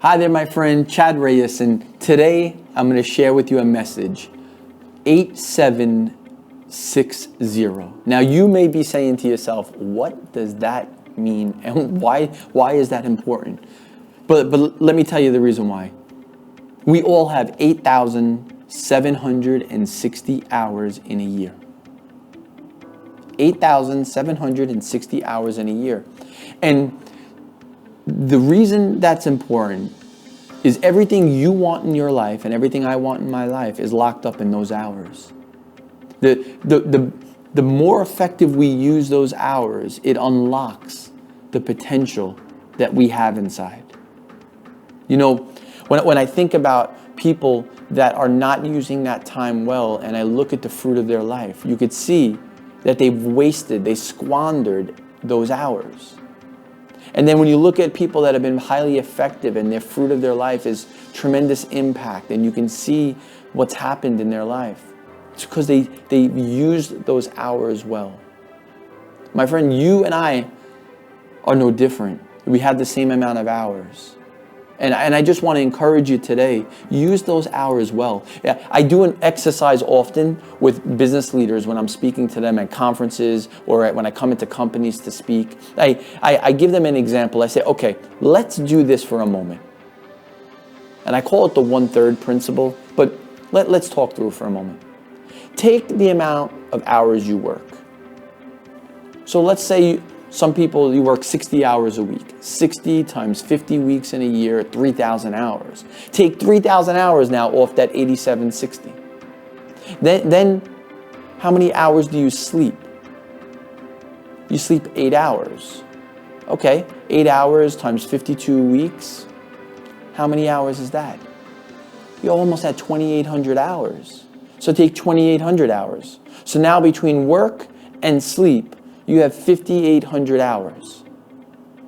Hi there, my friend, Chad Reyes, and today I'm going to share with you a message, 8760. Now, you may be saying to yourself, what does that mean, and why is that important? But let me tell you the reason why. We all have 8,760 hours in a year. 8,760 hours in a year. And the reason that's important is everything you want in your life and everything I want in my life is locked up in those hours. The more effective we use those hours, it unlocks the potential that we have inside. You know, when I think about people that are not using that time well and I look at the fruit of their life, you could see that they squandered those hours. And then when you look at people that have been highly effective and their fruit of their life is tremendous impact, and you can see what's happened in their life, it's because they used those hours well. My friend, you and I are no different. We have the same amount of hours. And I just want to encourage you today, use those hours well. Yeah, I do an exercise often with business leaders when I'm speaking to them at conferences or when I come into companies to speak. I give them an example. I say, okay, let's do this for a moment. And I call it the 1/3 principle, but let's talk through it for a moment. Take the amount of hours you work. So let's say some people, you work 60 hours a week. 60 times 50 weeks in a year, 3,000 hours. Take 3,000 hours now off that 8760. Then how many hours do you sleep? You sleep 8 hours. Okay, 8 hours times 52 weeks. How many hours is that? You almost had 2,800 hours. So take 2,800 hours. So now between work and sleep, you have 5,800 hours.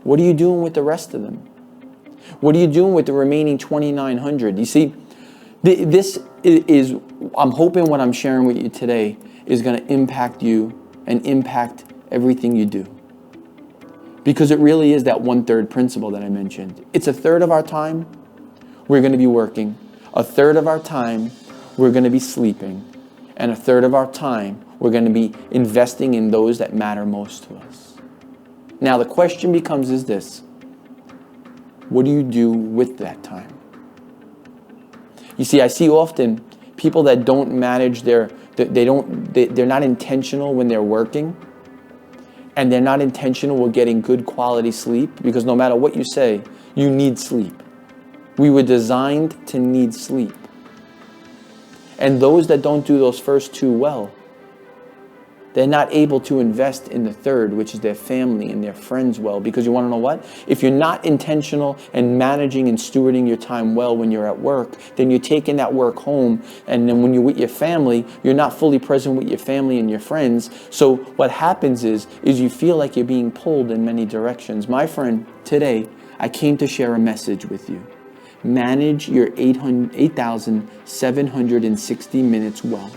What are you doing with the rest of them? What are you doing with the remaining 2,900? You see, this is, I'm hoping what I'm sharing with you today is going to impact you and impact everything you do. Because it really is that 1/3 principle that I mentioned. It's a third of our time we're going to be working, a third of our time we're going to be sleeping, and a third of our time we're going to be investing in those that matter most to us. Now the question becomes is this: what do you do with that time? You see, I see often people that don't manage they're not intentional when they're working, and they're not intentional with getting good quality sleep, because no matter what you say, you need sleep. We were designed to need sleep. And those that don't do those first two well, they're not able to invest in the third, which is their family and their friends well. Because you want to know what? If you're not intentional and managing and stewarding your time well when you're at work, then you're taking that work home. And then when you're with your family, you're not fully present with your family and your friends. So what happens is you feel like you're being pulled in many directions. My friend, today, I came to share a message with you. Manage your 8,760 minutes well.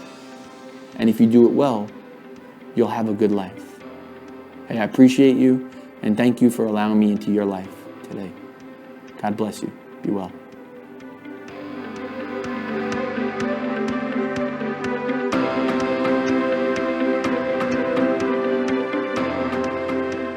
And if you do it well, you'll have a good life. Hey, I appreciate you, and thank you for allowing me into your life today. God bless you. Be well.